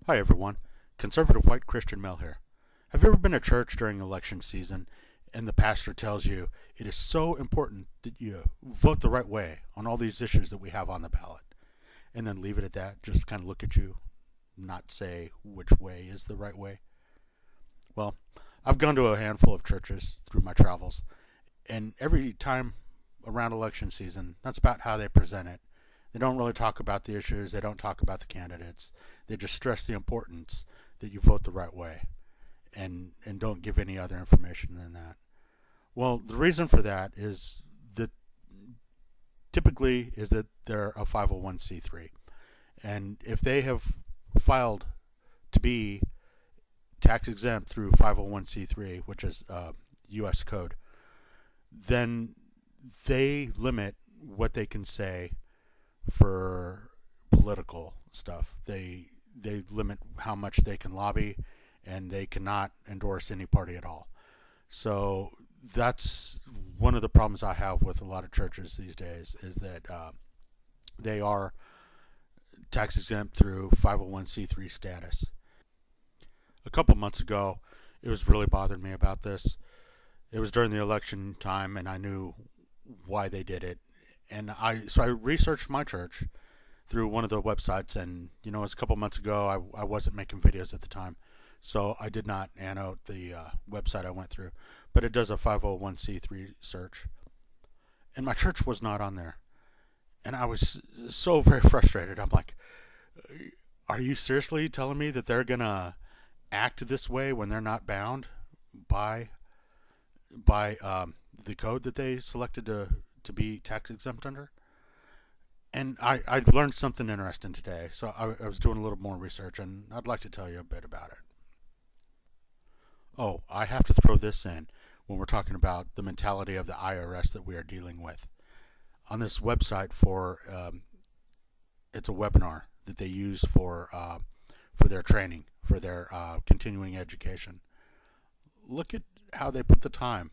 Hi everyone, conservative white Christian male here. Have you ever been to church during election season and the pastor tells you it is so important that you vote the right way on all these issues that we have on the ballot, and then leave it at that, just kind of look at you, not say which way is the right way? Well, I've gone to a handful of churches through my travels, and every time around election season, that's about how they present it. They don't really talk about the issues, they don't talk about the candidates. They just stress the importance that you vote the right way and don't give any other information than that. Well, the reason for that is that typically is that they're a 501c3. And if they have filed to be tax exempt through 501c3, which is U.S. code, then they limit what they can say for political stuff. They limit how much they can lobby, and they cannot endorse any party at all. So that's one of the problems I have with a lot of churches these days, is that they are tax exempt through 501c3 status. A couple months ago, it was really bothering me about this. It was during the election time, and I knew why they did it. And I researched my church through one of the websites, and it was a couple months ago. I wasn't making videos at the time, so I did not annotate the website I went through, but it does a 501c3 search, and my church was not on there, and I was so very frustrated. I'm like, are you seriously telling me that they're gonna act this way when they're not bound by the code that they selected to be tax exempt under? And I learned something interesting today, so I was doing a little more research, and I'd like to tell you a bit about it. Oh, I have to throw this in when we're talking about the mentality of the IRS that we are dealing with. On this website it's a webinar that they use for their training, for their continuing education. Look at how they put the time.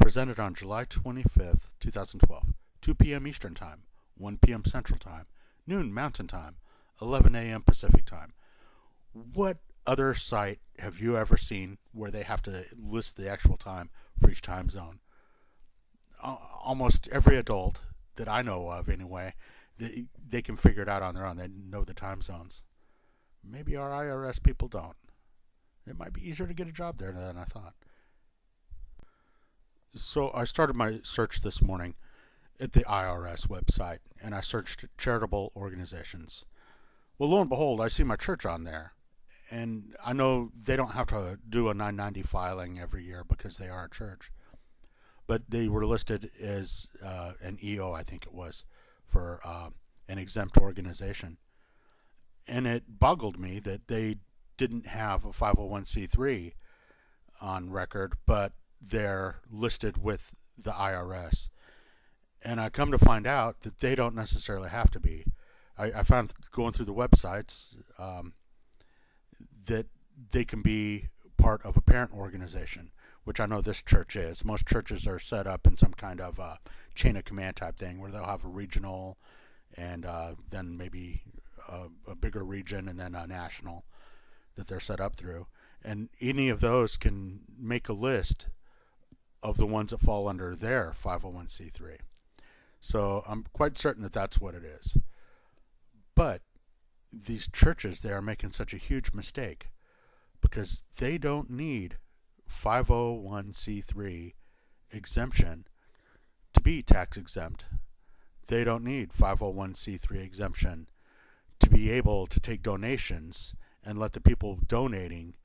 Presented on July 25th, 2012, 2 p.m. Eastern Time, 1 p.m. Central Time, noon Mountain Time, 11 a.m. Pacific Time. What other site have you ever seen where they have to list the actual time for each time zone? Almost every adult that I know of, anyway, they can figure it out on their own. They know the time zones. Maybe our IRS people don't. It might be easier to get a job there than I thought. So I started my search this morning at the IRS website, and I searched charitable organizations. Well, lo and behold, I see my church on there. And I know they don't have to do a 990 filing every year because they are a church. But they were listed as an EO, I think it was, for an exempt organization. And it boggled me that they didn't have a 501c3 on record, but they're listed with the IRS. And I come to find out that they don't necessarily have to be. I found going through the websites that they can be part of a parent organization, which I know this church is. Most churches are set up in some kind of chain of command type thing where they'll have a regional and then maybe a bigger region and then a national that they're set up through. And any of those can make a list of the ones that fall under their 501c3. So I'm quite certain that that's what it is. But these churches, they are making such a huge mistake because they don't need 501c3 exemption to be tax exempt. They don't need 501c3 exemption to be able to take donations and let the people donating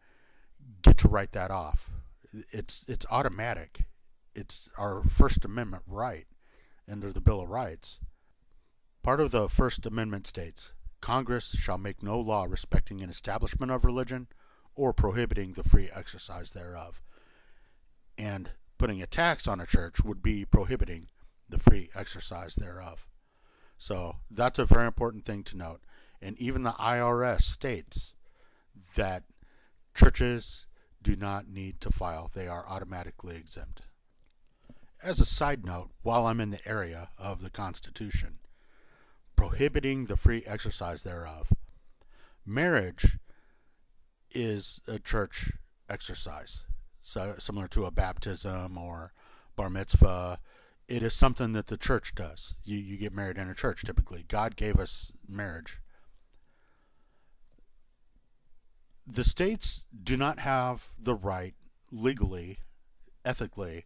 get to write that off. It's automatic. It's our First Amendment right under the Bill of Rights. Part of the First Amendment states, Congress shall make no law respecting an establishment of religion or prohibiting the free exercise thereof. And putting a tax on a church would be prohibiting the free exercise thereof. So that's a very important thing to note. And even the IRS states that churches do not need to file. They are automatically exempt. As a side note, while I'm in the area of the Constitution, prohibiting the free exercise thereof, marriage is a church exercise, so similar to a baptism or bar mitzvah. It is something that the church does. You get married in a church typically. God gave us marriage. The states do not have the right legally, ethically,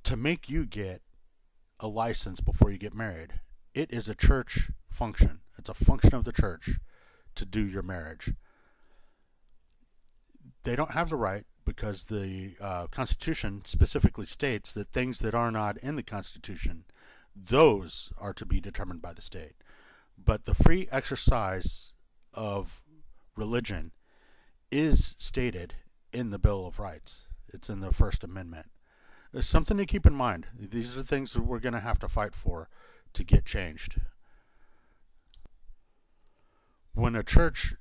to make you get a license before you get married. It is a church function. It's a function of the church to do your marriage. They don't have the right because the Constitution specifically states that things that are not in the Constitution, those are to be determined by the state. But the free exercise of religion is stated in the Bill of Rights. It's in the First Amendment. It's something to keep in mind. These are things that we're going to have to fight for to get changed. When a church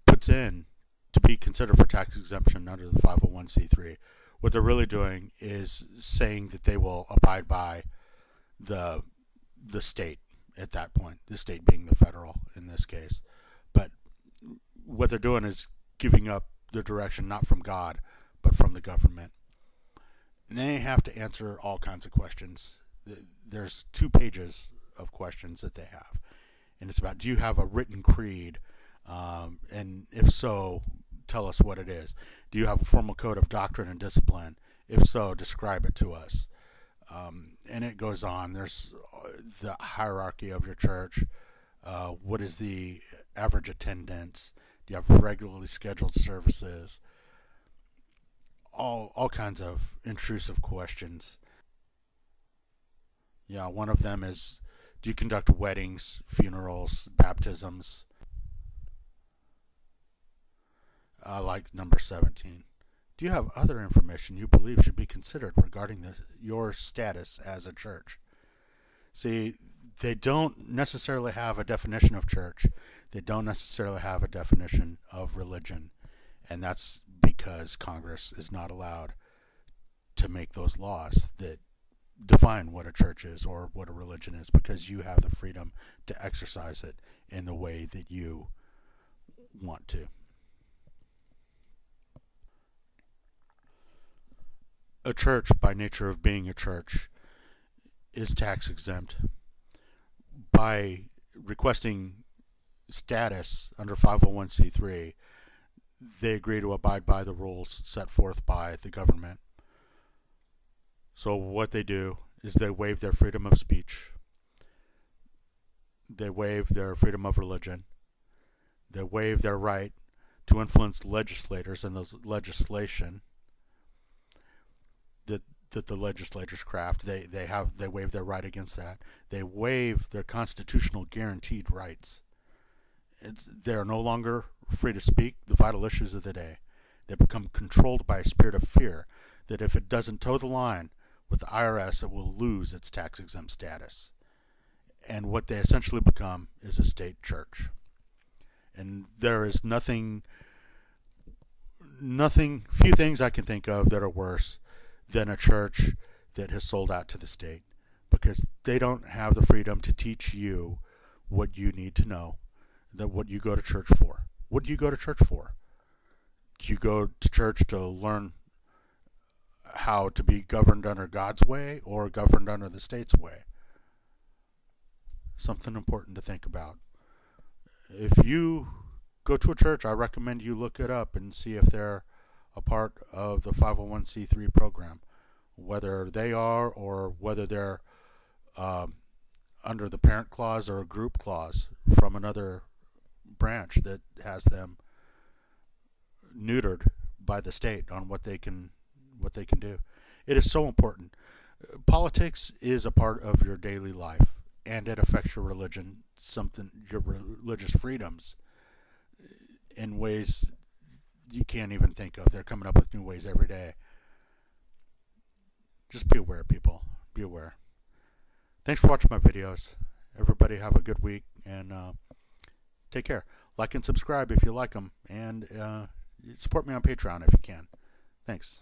puts in to be considered for tax exemption under the 501c3, what they're really doing is saying that they will abide by the state at that point, the state being the federal in this case. But what they're doing is giving up the direction not from God, but from the government. And they have to answer all kinds of questions. There's 2 pages of questions that they have. And it's about, do you have a written creed? And if so, tell us what it is. Do you have a formal code of doctrine and discipline? If so, describe it to us. And it goes on. There's the hierarchy of your church. What is the average attendance? Do you have regularly scheduled services? All kinds of intrusive questions. Yeah, one of them is, do you conduct weddings, funerals, baptisms? I like number 17. Do you have other information you believe should be considered regarding your status as a church? See, they don't necessarily have a definition of church. They don't necessarily have a definition of religion. And that's because Congress is not allowed to make those laws that define what a church is or what a religion is, because you have the freedom to exercise it in the way that you want to. A church, by nature of being a church, is tax exempt. By requesting status under 501c3, they agree to abide by the rules set forth by the government. So what they do is they waive their freedom of speech. They waive their freedom of religion. They waive their right to influence legislators and the legislation that the legislators craft. They waive their right against that. They waive their constitutional guaranteed rights. They are no longer free to speak the vital issues of the day. They become controlled by a spirit of fear that if it doesn't toe the line with the IRS, it will lose its tax exempt status. And what they essentially become is a state church. And there is few things I can think of that are worse than a church that has sold out to the state, because they don't have the freedom to teach you what you need to know, that what you go to church for. What do you go to church for? Do you go to church to learn how to be governed under God's way or governed under the state's way? Something important to think about. If you go to a church, I recommend you look it up and see if they're a part of the 501c3 program, whether they are or whether they're under the parent clause or a group clause from another branch that has them neutered by the state on what they can do. It is so important. Politics is a part of your daily life, and it affects your religion, your religious freedoms, in ways you can't even think of. They're coming up with new ways every day. Just be aware, people. Be aware. Thanks for watching my videos. Everybody have a good week, and take care. Like and subscribe if you like them, and support me on Patreon if you can. Thanks.